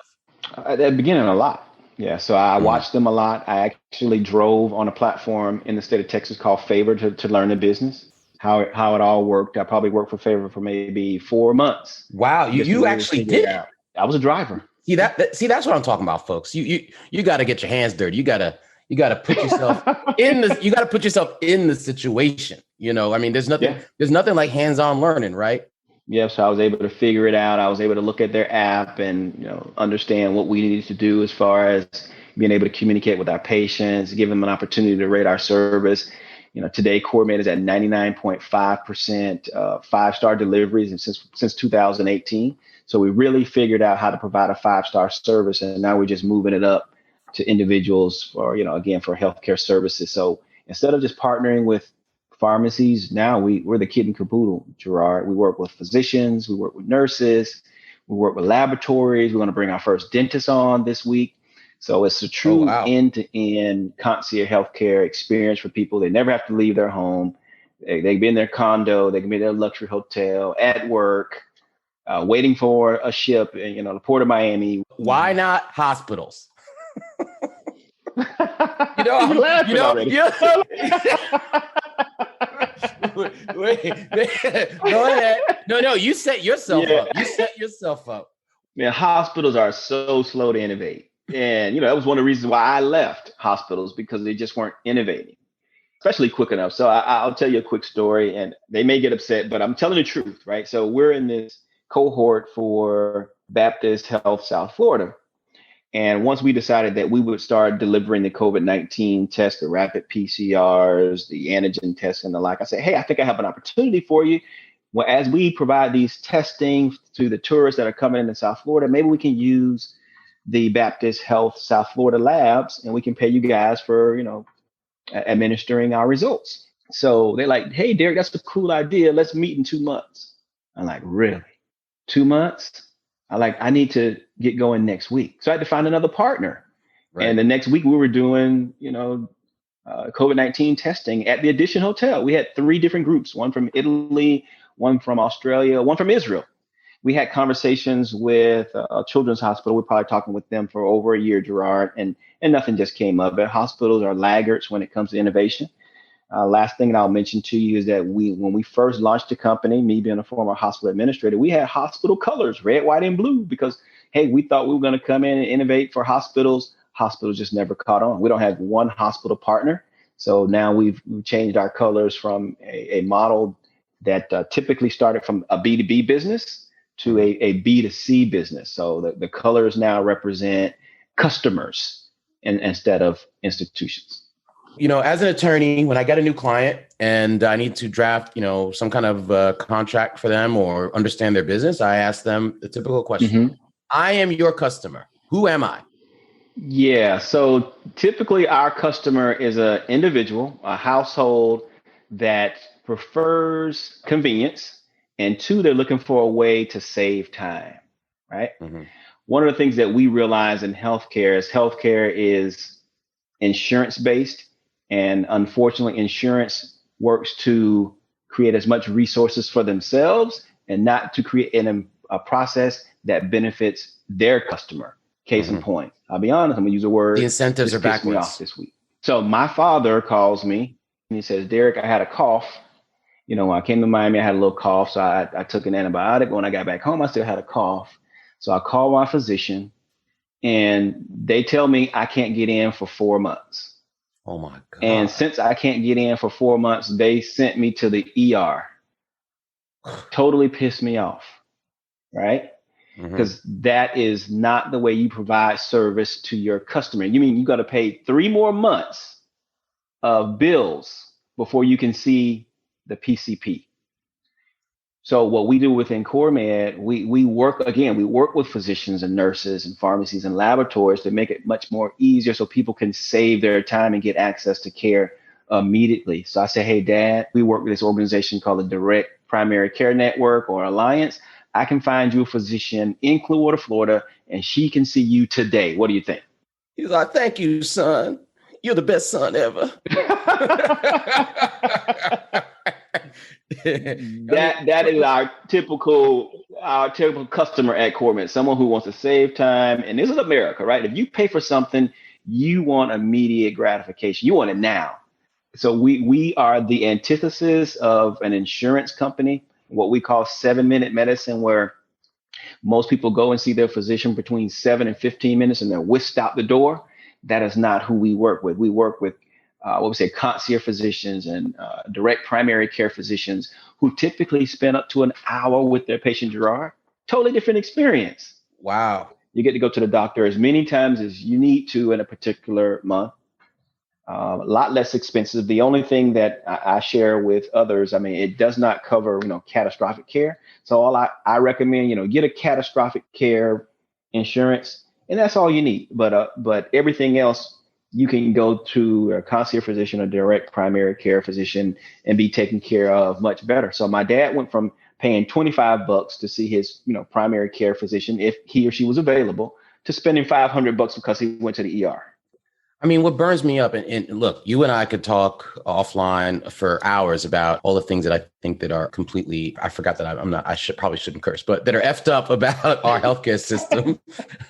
At the beginning, a lot. Yeah. So I watched them a lot. I actually drove on a platform in the state of Texas called Favor to learn the business, how it all worked. I probably worked for Favor for maybe 4 months. Wow. You actually did it. I was a driver. See that's what I'm talking about, folks. You got to get your hands dirty. You got to put yourself in the situation. I mean, there's nothing like hands-on learning, right? Yeah, so I was able to figure it out. I was able to look at their app and understand what we needed to do as far as being able to communicate with our patients, give them an opportunity to rate our service. Today CourMEd is at 99.5% 5-star deliveries, and since 2018. So we really figured out how to provide a 5-star service, and now we're just moving it up to individuals for for healthcare services. So instead of just partnering with pharmacies, now we're the kid and caboodle, Gerard. We work with physicians, we work with nurses, we work with laboratories. We're going to bring our first dentist on this week. So it's a true end-to-end concierge healthcare experience for people. They never have to leave their home. They can be in their condo, they can be in their luxury hotel, at work, waiting for a ship in the port of Miami. Why not hospitals? I'm laughing already. Wait, go ahead. No, you set yourself up. You set yourself up. Man, hospitals are so slow to innovate. And, that was one of the reasons why I left hospitals, because they just weren't innovating, especially quick enough. So I'll tell you a quick story, and they may get upset, but I'm telling the truth, right? So we're in this cohort for Baptist Health South Florida. And once we decided that we would start delivering the COVID-19 tests, the rapid PCRs, the antigen tests and the like, I said, hey, I think I have an opportunity for you. Well, as we provide these testing to the tourists that are coming into South Florida, maybe we can use the Baptist Health South Florida labs, and we can pay you guys for, administering our results. So they're like, hey, Derrick, that's a cool idea. Let's meet in 2 months. I'm like, really? 2 months? I need to get going next week. So I had to find another partner. Right. And the next week we were doing, COVID-19 testing at the Edition Hotel. We had 3 different groups, one from Italy, one from Australia, one from Israel. We had conversations with a children's hospital. We're probably talking with them for over a year, Gerard, and nothing just came up. But hospitals are laggards when it comes to innovation. Last thing that I'll mention to you is that when we first launched the company, me being a former hospital administrator, we had hospital colors, red, white, and blue, because, hey, we thought we were going to come in and innovate for hospitals. Hospitals just never caught on. We don't have one hospital partner. So now we've changed our colors from a model that typically started from a B2B business to a B2C business. So the colors now represent customers instead of institutions. As an attorney, when I get a new client and I need to draft, some kind of contract for them or understand their business, I ask them the typical question. Mm-hmm. I am your customer. Who am I? Yeah. So typically our customer is an individual, a household that prefers convenience. And 2, they're looking for a way to save time, right? Mm-hmm. One of the things that we realize in healthcare is insurance-based. And unfortunately, insurance works to create as much resources for themselves and not to create a process that benefits their customer. Case in point. I'll be honest, I'm going to use a word. The incentives are backwards. Me off this week. So my father calls me and he says, Derrick, I had a cough. When I came to Miami, I had a little cough. So I took an antibiotic. When I got back home, I still had a cough. So I called my physician and they tell me I can't get in for 4 months. Oh my God. And since I can't get in for 4 months, they sent me to the ER. Totally pissed me off, right? Because that is not the way you provide service to your customer. You mean you got to pay 3 more months of bills before you can see the PCP? So what we do within CourMEd, we work with physicians and nurses and pharmacies and laboratories to make it much more easier so people can save their time and get access to care immediately. So I say, hey, Dad, we work with this organization called the Direct Primary Care Network or Alliance. I can find you a physician in Clearwater, Florida, and she can see you today. What do you think? He's like, thank you, son. You're the best son ever. That is our typical customer at CourMEd, someone who wants to save time. And this is America, right? If you pay for something, you want immediate gratification. You want it now. So we are the antithesis of an insurance company, what we call 7-minute medicine, where most people go and see their physician between 7 and 15 minutes and they're whisked out the door. That is not who we work with. We work with concierge physicians and direct primary care physicians who typically spend up to an hour with their patient, Gerard. Totally different experience. Wow. You get to go to the doctor as many times as you need to in a particular month. A lot less expensive. The only thing that I share with others, I mean, it does not cover, catastrophic care. So all I recommend, get a catastrophic care insurance, and that's all you need. But everything else, you can go to a concierge physician or direct primary care physician and be taken care of much better. So my dad went from paying $25 to see his, primary care physician if he or she was available to spending $500 because he went to the ER. I mean, what burns me up, and look, you and I could talk offline for hours about all the things that I think that are completely, I forgot that probably shouldn't curse, but that are effed up about our healthcare system.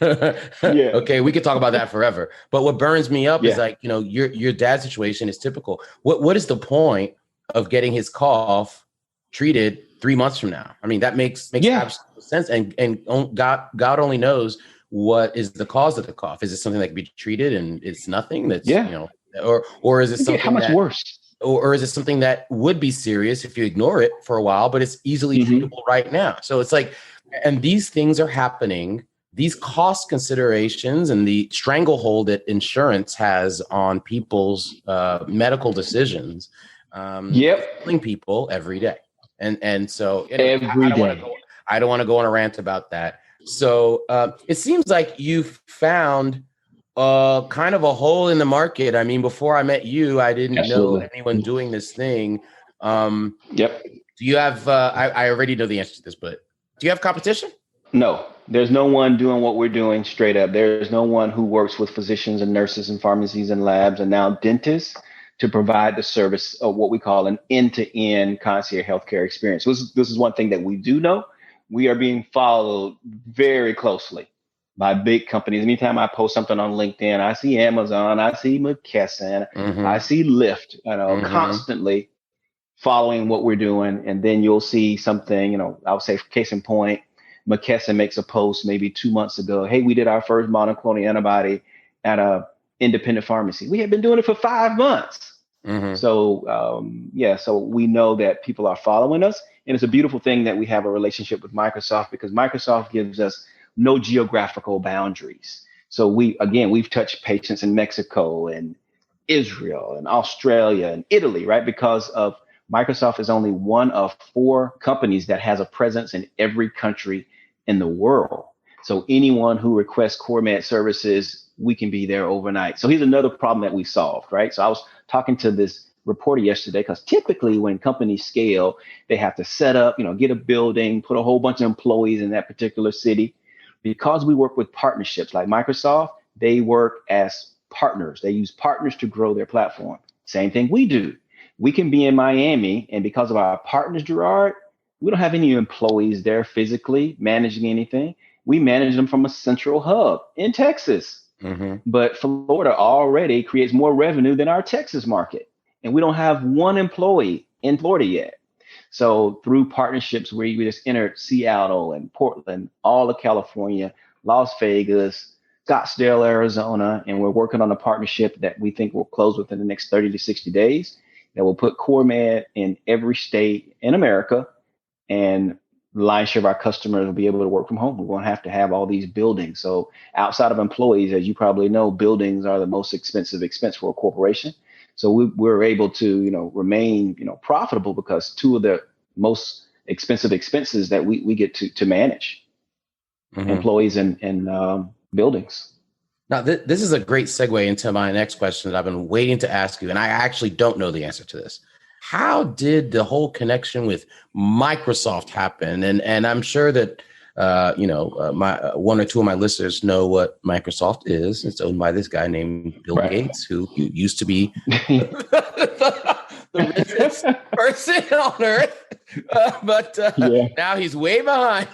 Yeah. Okay, we could talk about that forever. But what burns me up is like, your dad's situation is typical. What is the point of getting his cough treated 3 months from now? I mean, that makes absolute sense. And God only knows what is the cause of the cough. Is it something that can be treated and it's nothing that's, or is it something how much worse? Or is it something that would be serious if you ignore it for a while, but it's easily treatable right now? So it's like, and these things are happening, these cost considerations and the stranglehold that insurance has on people's medical decisions, killing people every day. And so I don't want to go on a rant about that. So it seems like you found kind of a hole in the market. I mean, before I met you, I didn't know anyone doing this thing. Do you have, I already know the answer to this, but do you have competition? No, there's no one doing what we're doing straight up. There's no one who works with physicians and nurses and pharmacies and labs and now dentists to provide the service of what we call an end-to-end concierge healthcare experience. This is one thing that we do know. We are being followed very closely by big companies. Anytime I post something on LinkedIn, I see Amazon, I see McKesson, I see Lyft, constantly following what we're doing. And then you'll see something, I would say case in point, McKesson makes a post maybe 2 months ago. Hey, we did our first monoclonal antibody at a independent pharmacy. We had been doing it for 5 months. So, so we know that people are following us. And it's a beautiful thing that we have a relationship with Microsoft because Microsoft gives us no geographical boundaries. So we've touched patients in Mexico and Israel and Australia and Italy, right? Because of Microsoft is only one of 4 companies that has a presence in every country in the world. So anyone who requests CourMEd services, we can be there overnight. So here's another problem that we solved, right? So I was talking to this reporter yesterday because typically when companies scale, they have to set up, get a building, put a whole bunch of employees in that particular city. Because we work with partnerships like Microsoft, they work as partners. They use partners to grow their platform. Same thing we do. We can be in Miami, and because of our partners, Gerard, we don't have any employees there physically managing anything. We manage them from a central hub in Texas. But Florida already creates more revenue than our Texas market. And we don't have one employee in Florida yet. So through partnerships where we just entered Seattle and Portland, all of California, Las Vegas, Scottsdale, Arizona, and we're working on a partnership that we think will close within the next 30 to 60 days that will put CourMEd in every state in America, and the lion's share of our customers will be able to work from home. We won't have to have all these buildings. So outside of employees, as you probably know, buildings are the most expensive expense for a corporation. So we're able to, remain, profitable because 2 of the most expensive expenses that we get to manage, employees and buildings. Now, this is a great segue into my next question that I've been waiting to ask you, and I actually don't know the answer to this. How did the whole connection with Microsoft happen? And I'm sure that my one or two of my listeners know what Microsoft is. It's owned by this guy named Bill Gates, who used to be the richest person on earth, but now he's way behind.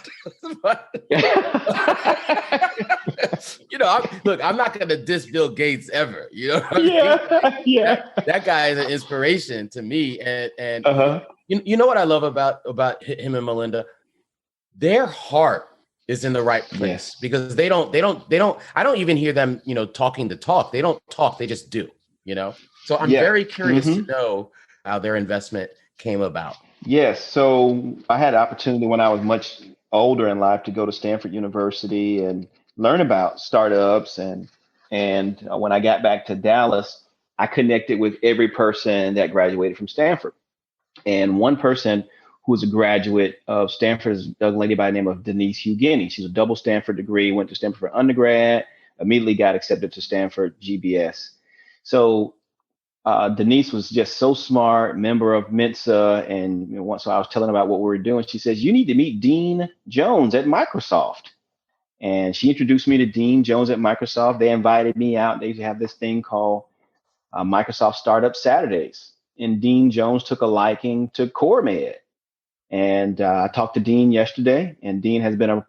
I'm not going to diss Bill Gates ever. You know what I mean? That guy is an inspiration to me. And you know what I love about him and Melinda? Their heart is in the right place because they don't, I don't even hear them, talking the talk. They don't talk, they just do, So I'm very curious to know how their investment came about. Yes. So I had an opportunity when I was much older in life to go to Stanford University and learn about startups. And when I got back to Dallas, I connected with every person that graduated from Stanford. And one person who was a graduate of Stanford is a young lady by the name of Denise Hugheni. She's a double Stanford degree, went to Stanford for undergrad, immediately got accepted to Stanford GBS. So Denise was just so smart, member of Mensa. And once I was telling her about what we were doing, she says, you need to meet Dean Jones at Microsoft. And she introduced me to Dean Jones at Microsoft. They invited me out. They have this thing called Microsoft Startup Saturdays. And Dean Jones took a liking to CourMEd. And I talked to Dean yesterday, and Dean has been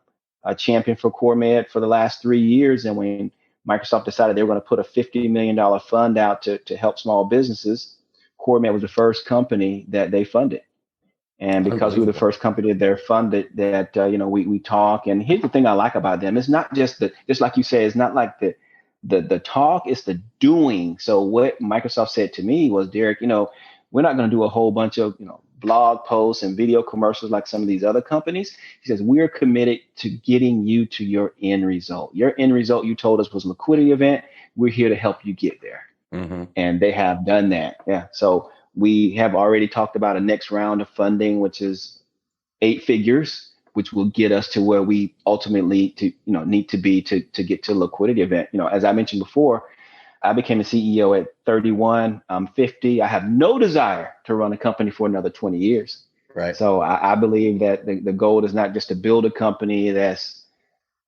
a champion for CourMEd for the last 3 years. And when Microsoft decided they were going to put a $50 million fund out to help small businesses, CourMEd was the first company that they funded. And because we were the first company that they're funded, that, we talk. And here's the thing I like about them. It's not just just like you say, it's not like the talk, it's the doing. So what Microsoft said to me was, Derrick, we're not going to do a whole bunch of, blog posts and video commercials like some of these other companies. He says, we're committed to getting you to your end result. Your end result, you told us, was liquidity event. We're here to help you get there. And they have done that. Yeah. So we have already talked about a next round of funding, which is 8 figures, which will get us to where we ultimately need to be to get to a liquidity event. As I mentioned before, I became a CEO at 31. I'm 50. I have no desire to run a company for another 20 years. Right. So I believe that the goal is not just to build a company that's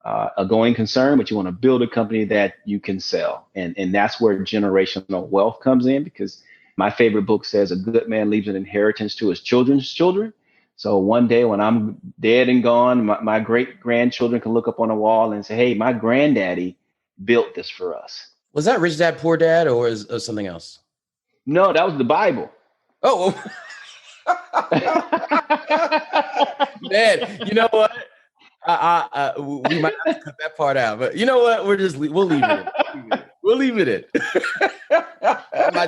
a going concern, but you want to build a company that you can sell. And that's where generational wealth comes in, because my favorite book says a good man leaves an inheritance to his children's children. So one day when I'm dead and gone, my great grandchildren can look up on a wall and say, hey, my granddaddy built this for us. Was that Rich Dad, Poor Dad, or is something else? No, that was the Bible. Oh, man, you know what? We might have to cut that part out, but you know what? We'll leave it in. We'll leave it in. My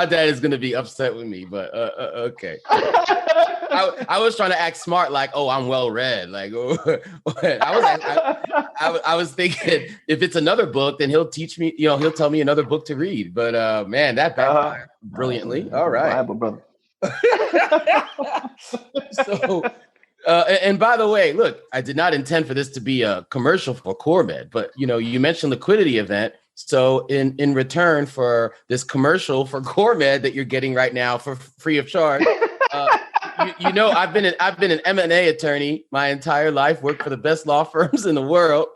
dad is gonna be upset with me, but okay. I was trying to act smart, like, oh, I'm well read. Like, I was thinking, if it's another book, then he'll teach me. He'll tell me another book to read. But man, that backfired brilliantly. All right, Bible, brother. So. And by the way, look, I did not intend for this to be a commercial for CourMEd, but you mentioned liquidity event. So in return for this commercial for CourMEd that you're getting right now for free of charge, I've been an M&A attorney my entire life, worked for the best law firms in the world.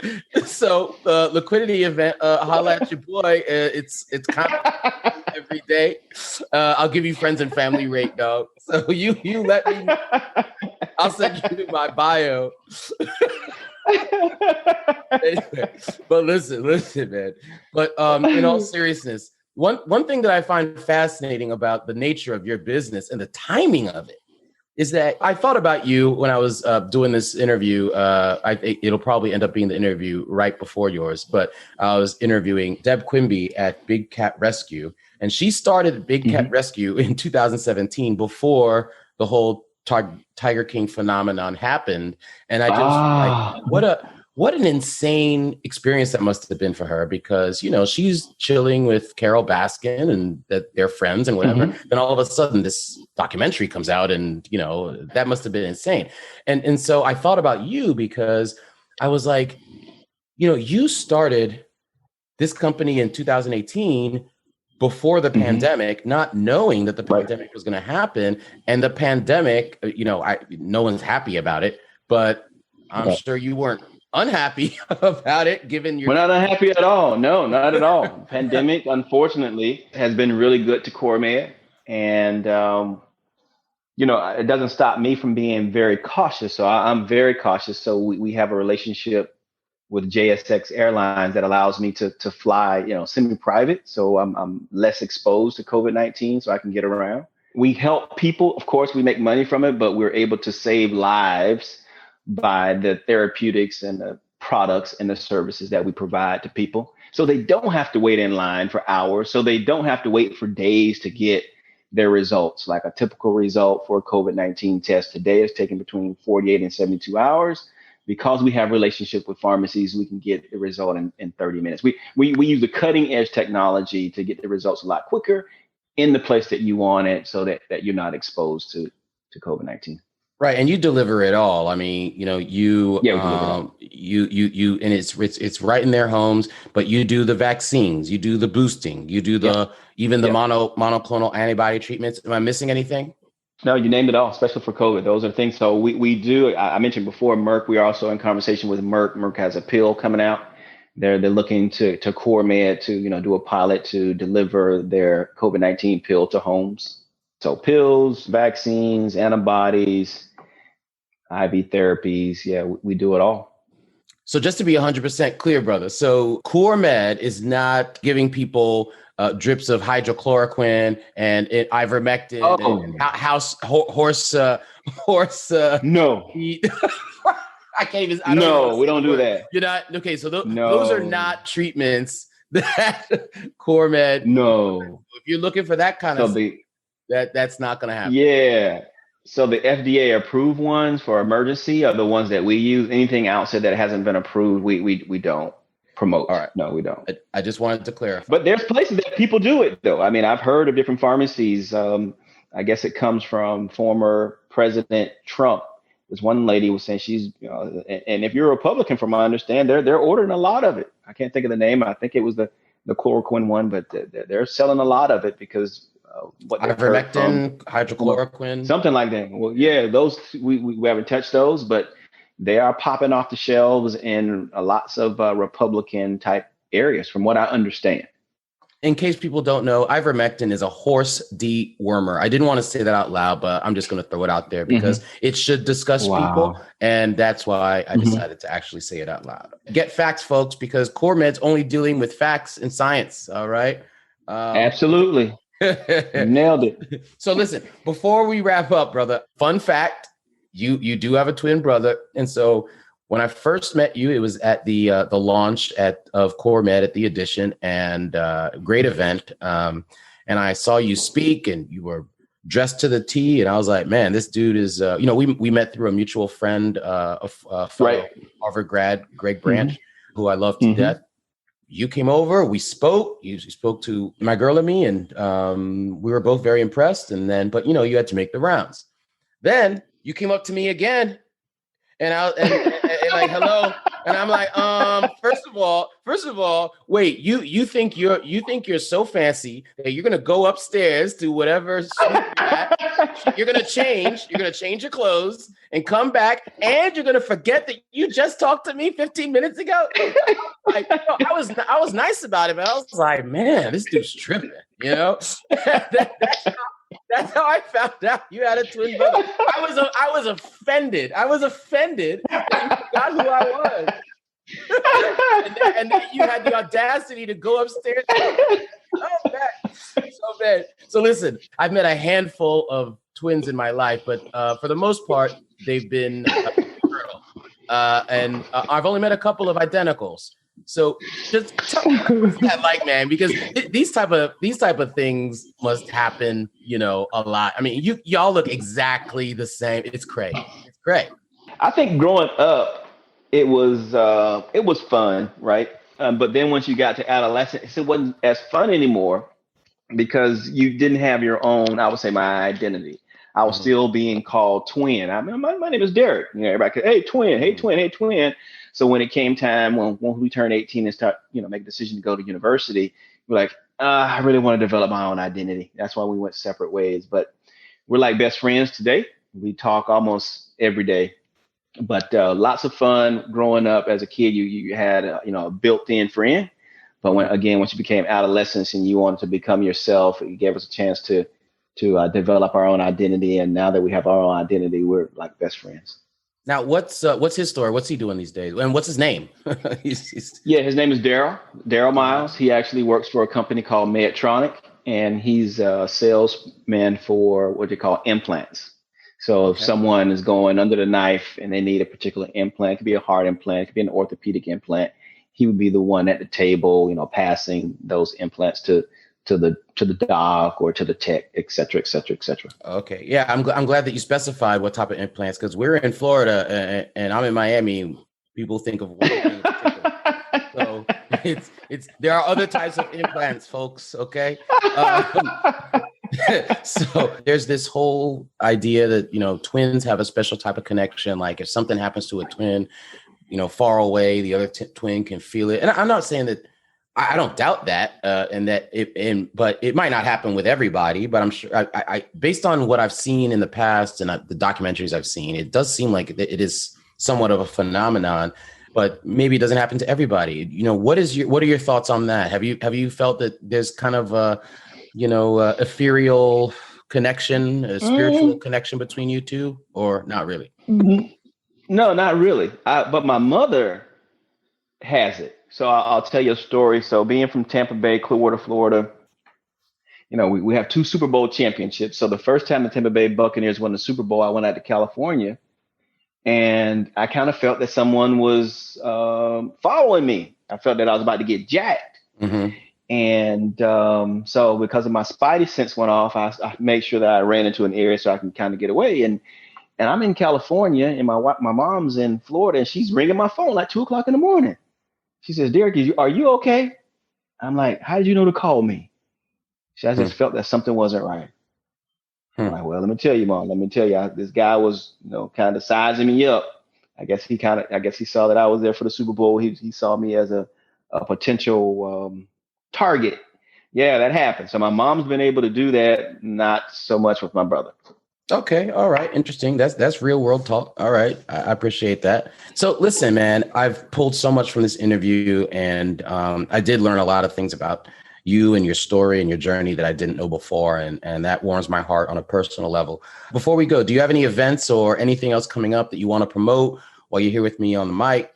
So the liquidity event, holla at your boy. It's kind of every day. I'll give you friends and family rate, dog. So you let me know. I'll send you my bio. Anyway, but listen, man. But in all seriousness, one thing that I find fascinating about the nature of your business and the timing of it is that I thought about you when I was doing this interview. It'll probably end up being the interview right before yours, but I was interviewing Deb Quimby at Big Cat Rescue, and she started Big Cat Rescue in 2017 before the whole Tiger King phenomenon happened. And I just like, what an insane experience that must have been for her, because, you know, she's chilling with Carol Baskin and their friends and whatever. Then all of a sudden this documentary comes out, and, you know, that must have been insane. And so I thought about you, because I was like, you know, you started this company in 2018 before the pandemic, not knowing that the pandemic was going to happen. And the pandemic, you know, no one's happy about it, but I'm sure you weren't unhappy about it, given your... We're not unhappy at all. No, not at all. Pandemic, unfortunately, has been really good to CourMEd. And, you know, it doesn't stop me from being very cautious. So I'm very cautious. So we have a relationship with JSX Airlines that allows me to fly, you know, semi-private. So I'm less exposed to COVID-19, so I can get around. We help people. Of course, we make money from it, but we're able to save lives by the therapeutics and the products and the services that we provide to people. So they don't have to wait in line for hours. So they don't have to wait for days to get their results. Like a typical result for a COVID-19 test today is taking between 48 and 72 hours. Because we have relationship with pharmacies, we can get the result in 30 minutes. We use the cutting edge technology to get the results a lot quicker in the place that you want it, so that you're not exposed to COVID-19. Right. And you deliver it all. I mean, you know, you and it's right in their homes, but you do the vaccines, you do the boosting, you do the monoclonal antibody treatments. Am I missing anything? No, you named it all, especially for COVID. Those are things. So we do. I mentioned before Merck. We are also in conversation with Merck. Merck has a pill coming out. They're looking to CourMEd to, you know, do a pilot to deliver their COVID-19 pill to homes. So pills, vaccines, antibodies, IV therapies. Yeah, we do it all. So just to be 100% clear, brother. So CourMEd is not giving people drips of hydrochloroquine and ivermectin and horse. No. I can't even. We don't do that. You're not okay. So those are not treatments that CourMEd. No. If you're looking for that kind of that's not going to happen. Yeah. So the FDA approved ones for emergency are the ones that we use. Anything outside that hasn't been approved, we don't promote. All right. No, we don't. I just wanted to clarify. But there's places that people do it, though. I mean, I've heard of different pharmacies. I guess it comes from former President Trump. This one lady was saying she's, you know, and if you're a Republican, from what I understand, they're ordering a lot of it. I can't think of the name. I think it was the chloroquine one, but they're selling a lot of it because what ivermectin, hydrochloroquine, something like that. Well, yeah, those we haven't touched those, but they are popping off the shelves in lots of Republican type areas, from what I understand. In case people don't know, ivermectin is a horse dewormer. I didn't want to say that out loud, but I'm just going to throw it out there because it should disgust people. And that's why I decided to actually say it out loud. Get facts, folks, because CourMED's only dealing with facts and science. All right. Absolutely. Nailed it. So listen, before we wrap up, brother, fun fact, you do have a twin brother. And so when I first met you, it was at the launch of CourMEd at the Edition, and great event. And I saw you speak, and you were dressed to the T, and I was like, man, this dude is. We met through a mutual friend, Harvard grad, Greg Branch, who I love to death. You came over, we spoke. You spoke to my girl and me, and we were both very impressed. And then, but you had to make the rounds. Then you came up to me again. And like, hello. And I'm like, first of all, wait, you think you're so fancy that you're gonna go upstairs to whatever suite you're at. You're gonna change your clothes and come back, and you're gonna forget that you just talked to me 15 minutes ago. Like, I was nice about it, but I was like, man, this dude's tripping, That's how I found out you had a twin brother. I was offended. I was offended that you forgot who I was. and then you had the audacity to go upstairs. So bad. So listen, I've met a handful of twins in my life, but for the most part, they've been fertile. And I've only met a couple of identicals. So just tell me what's that like, man, because these type of things must happen, a lot. I mean, y'all look exactly the same. It's great. It's great. I think growing up, it was fun, right? But then once you got to adolescence, it wasn't as fun anymore because you didn't have your own, I would say, my identity. I was still being called twin. I mean, my name is Derrick. You know, everybody could, hey, twin, hey, twin, hey, twin. So when it came time, when we turned 18 and start, make a decision to go to university, we're like, I really want to develop my own identity. That's why we went separate ways. But we're like best friends today. We talk almost every day. But lots of fun growing up as a kid. You had a built-in friend. But once you became adolescence and you wanted to become yourself, it gave us a chance to develop our own identity. And now that we have our own identity, we're like best friends. Now, what's his story? What's he doing these days? And what's his name? Yeah, his name is Derrick Miles. He actually works for a company called Medtronic, and he's a salesman for what they call implants. So if someone is going under the knife and they need a particular implant, it could be a heart implant, it could be an orthopedic implant, he would be the one at the table, passing those implants to the doc or to the tech, et cetera, et cetera, et cetera. Okay. Yeah. I'm glad that you specified what type of implants, because we're in Florida and I'm in Miami. People think of one thing in particular. So there are other types of implants, folks. Okay. So there's this whole idea that, twins have a special type of connection. Like if something happens to a twin, far away, the other twin can feel it. And I'm not saying that I don't doubt that, but it might not happen with everybody. But I'm sure, I based on what I've seen in the past and the documentaries I've seen, it does seem like it is somewhat of a phenomenon. But maybe it doesn't happen to everybody. What are your thoughts on that? Have you felt that there's kind of a ethereal connection, a spiritual connection between you two, or not really? No, not really. But my mother has it. So I'll tell you a story. So being from Tampa Bay, Clearwater, Florida, we have 2 Super Bowl championships. So the first time the Tampa Bay Buccaneers won the Super Bowl, I went out to California, and I kind of felt that someone was following me. I felt that I was about to get jacked. Mm-hmm. And so because of my spidey sense went off, I made sure that I ran into an area so I can kind of get away. And I'm in California, and my mom's in Florida, and she's ringing my phone like 2:00 in the morning. She says, Derrick, are you okay? I'm like, how did you know to call me? I just felt that something wasn't right. I'm like, well, let me tell you, Mom. Let me tell you, this guy was, kind of sizing me up. I guess he saw that I was there for the Super Bowl. He saw me as a potential target. Yeah, that happened. So my mom's been able to do that, not so much with my brother. Okay. All right. Interesting. That's real world talk. All right. I appreciate that. So listen, man, I've pulled so much from this interview, and I did learn a lot of things about you and your story and your journey that I didn't know before. And that warms my heart on a personal level. Before we go, do you have any events or anything else coming up that you want to promote while you're here with me on the mic?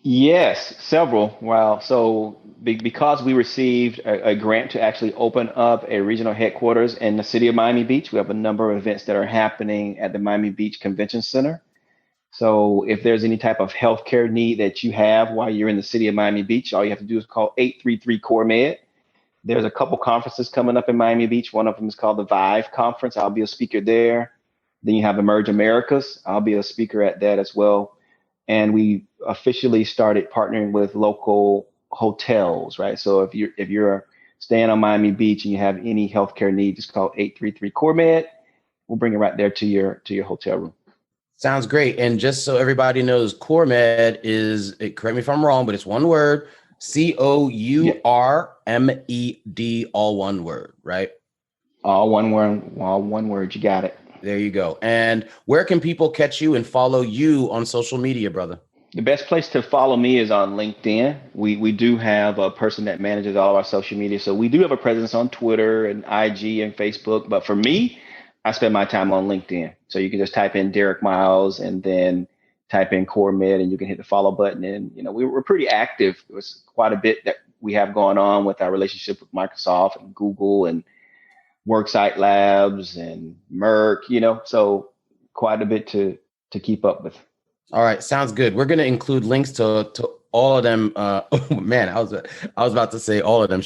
Yes, several. Wow. So because we received a grant to actually open up a regional headquarters in the city of Miami Beach, we have a number of events that are happening at the Miami Beach Convention Center. So if there's any type of healthcare need that you have while you're in the city of Miami Beach, all you have to do is call 833 CourMEd. There's a couple conferences coming up in Miami Beach. One of them is called the Vive Conference. I'll be a speaker there. Then you have Emerge Americas. I'll be a speaker at that as well. And we officially started partnering with local hotels, right? So if you're staying on Miami Beach and you have any healthcare need, just call 833 CourMEd. We'll bring it right there to your hotel room. Sounds great. And just so everybody knows, CourMEd is, correct me if I'm wrong, but it's one word, CourMED, all one word, right? All one word. You got it. There you go. And where can people catch you and follow you on social media, brother? The best place to follow me is on LinkedIn. We do have a person that manages all of our social media. So we do have a presence on Twitter and IG and Facebook. But for me, I spend my time on LinkedIn. So you can just type in Derrick Miles and then type in CourMEd, and you can hit the follow button. And, we're pretty active. It was quite a bit that we have going on with our relationship with Microsoft and Google and Worksite Labs and Merck, so quite a bit to keep up with. All right. Sounds good. We're going to include links to all of them. Oh man, I was about to say all of them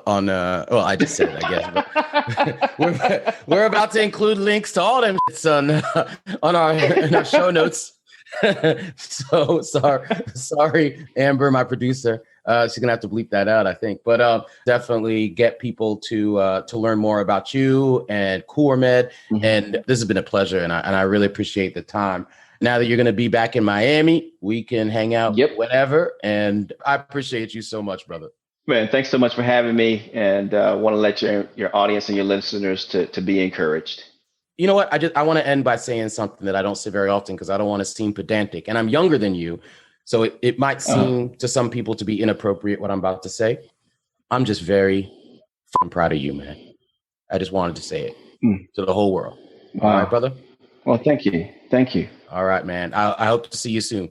on, well, I just said it, I guess. But we're about to include links to all of them on our show notes. So sorry, Amber, my producer. She's gonna have to bleep that out, I think. But definitely get people to learn more about you and CourMEd. Mhm. And this has been a pleasure, and I really appreciate the time. Now that you're gonna be back in Miami, we can hang out whenever. And I appreciate you so much, brother. Man, thanks so much for having me, and want to let your audience and your listeners to be encouraged. You know what? I want to end by saying something that I don't say very often because I don't want to seem pedantic. And I'm younger than you, so it might seem to some people to be inappropriate what I'm about to say. I'm just very proud of you, man. I just wanted to say it to the whole world. All right, brother? Well, thank you. Thank you. All right, man. I hope to see you soon.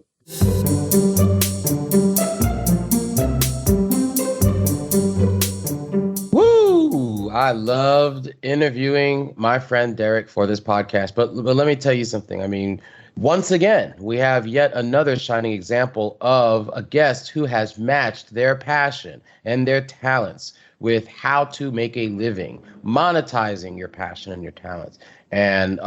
I loved interviewing my friend Derrick for this podcast, but let me tell you something. I mean, once again, we have yet another shining example of a guest who has matched their passion and their talents with how to make a living, monetizing your passion and your talents. And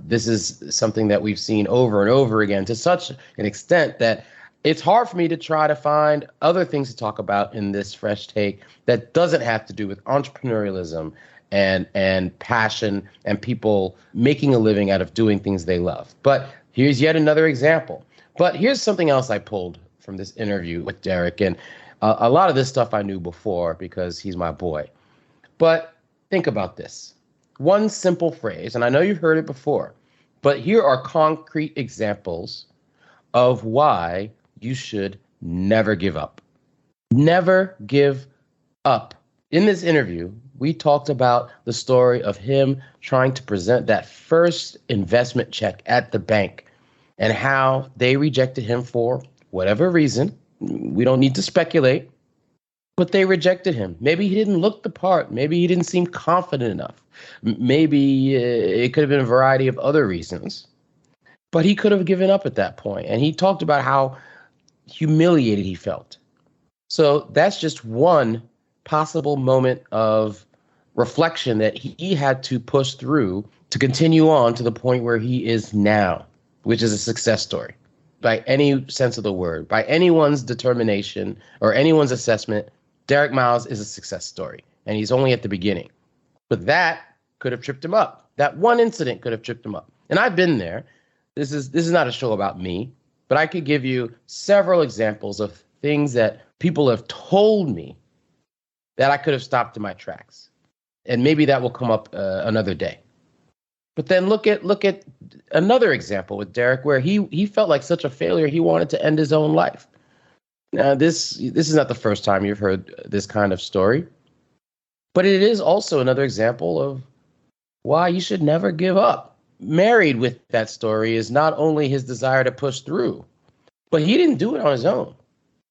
this is something that we've seen over and over again to such an extent that it's hard for me to try to find other things to talk about in this fresh take that doesn't have to do with entrepreneurialism and passion and people making a living out of doing things they love. But here's yet another example. But here's something else I pulled from this interview with Derrick. And a lot of this stuff I knew before because he's my boy. But think about this. One simple phrase, and I know you've heard it before, but here are concrete examples of why you should never give up. Never give up. In this interview, we talked about the story of him trying to present that first investment check at the bank and how they rejected him for whatever reason. We don't need to speculate, but they rejected him. Maybe he didn't look the part. Maybe he didn't seem confident enough. Maybe it could have been a variety of other reasons, but he could have given up at that point. And he talked about how humiliated he felt. So that's just one possible moment of reflection that he had to push through to continue on to the point where he is now, which is a success story by any sense of the word, by anyone's determination or anyone's assessment. Derrick Miles is a success story, and he's only at the beginning. But that could have tripped him up. That one incident could have tripped him up. And I've been there. This is not a show about me, but I could give you several examples of things that people have told me that I could have stopped in my tracks. And maybe that will come up another day. But then look at another example with Derrick where he felt like such a failure, he wanted to end his own life. Now, this is not the first time you've heard this kind of story, but it is also another example of why you should never give up. Married with that story is not only his desire to push through, but he didn't do it on his own.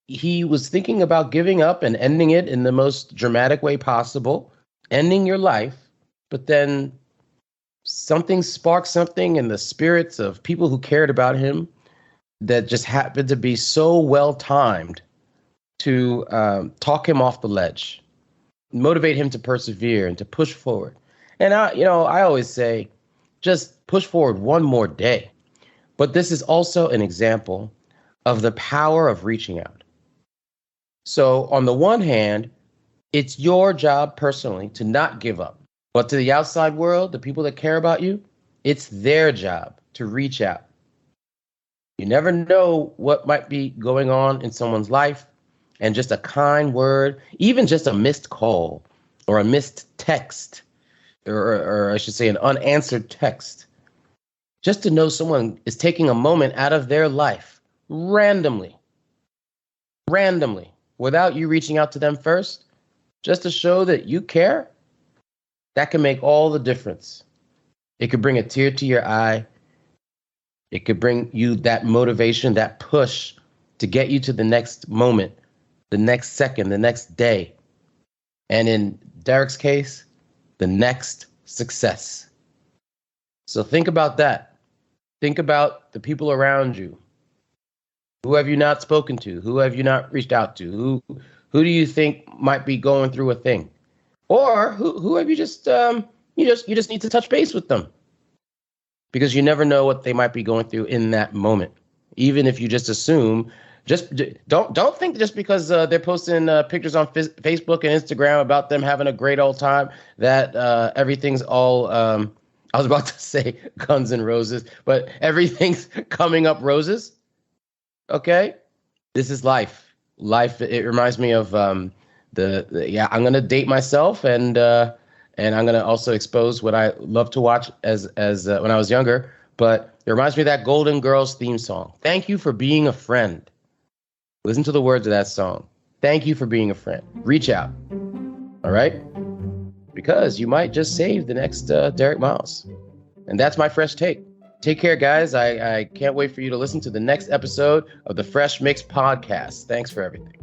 He was thinking about giving up and ending it in the most dramatic way possible, ending your life, but then something sparked something in the spirits of people who cared about him that just happened to be so well timed to talk him off the ledge, motivate him to persevere and to push forward. And I always say, just push forward one more day. But this is also an example of the power of reaching out. So on the one hand, it's your job personally to not give up. But to the outside world, the people that care about you, it's their job to reach out. You never know what might be going on in someone's life, and just a kind word, even just a missed call or a missed text, or I should say an unanswered text, just to know someone is taking a moment out of their life randomly, without you reaching out to them first, just to show that you care, that can make all the difference. It could bring a tear to your eye. It could bring you that motivation, that push to get you to the next moment, the next second, the next day. And in Derrick's case, the next success. So think about that. Think about the people around you. Who have you not spoken to? Who have you not reached out to? Who do you think might be going through a thing? Or who have you just you just need to touch base with them, because you never know what they might be going through in that moment. even if you just assume. Don't think just because they're posting pictures on Facebook and Instagram about them having a great old time that everything's all. I was about to say Guns and Roses, but everything's coming up roses. Okay, this is life. Life. It reminds me of I'm gonna date myself and I'm gonna also expose what I love to watch as when I was younger. But it reminds me of that Golden Girls theme song. Thank you for being a friend. Listen to the words of that song. Thank you for being a friend. Reach out. All right? Because you might just save the next Derrick Miles. And that's my fresh take. Take care, guys. I can't wait for you to listen to the next episode of the Fresh Mix podcast. Thanks for everything.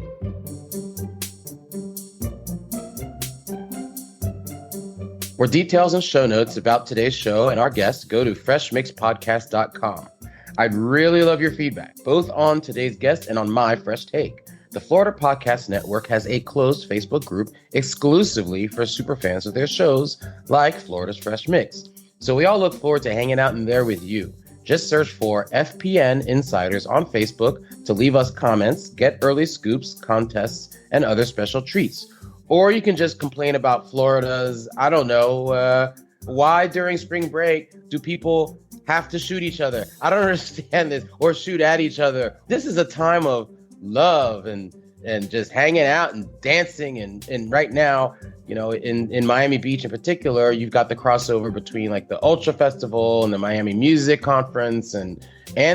For details and show notes about today's show and our guests, go to freshmixpodcast.com. I'd really love your feedback, both on today's guest and on my fresh take. The Florida Podcast Network has a closed Facebook group exclusively for superfans of their shows, like Florida's Fresh Mix. So we all look forward to hanging out in there with you. Just search for FPN Insiders on Facebook to leave us comments, get early scoops, contests, and other special treats. Or you can just complain about Florida's, I don't know, why during spring break do people have to shoot each other? I don't understand this. Or shoot at each other. This is a time of love and just hanging out and dancing. And right now, you know, in Miami Beach in particular, you've got the crossover between like the Ultra Festival and the Miami Music Conference and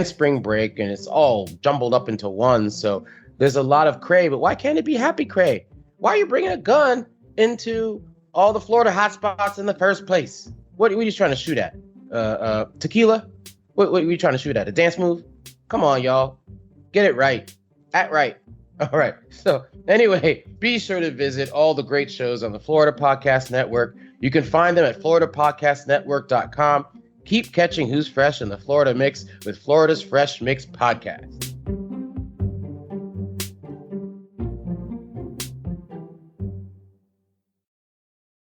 spring break. And it's all jumbled up into one. So there's a lot of cray. But why can't it be happy cray? Why are you bringing a gun into all the Florida hotspots in the first place? What are you trying to shoot at? Tequila? What are you trying to shoot at? A dance move? Come on, y'all. Get it right. Act right. All right. So anyway, be sure to visit all the great shows on the Florida Podcast Network. You can find them at floridapodcastnetwork.com. Keep catching Who's Fresh in the Florida Mix with Florida's Fresh Mix podcast.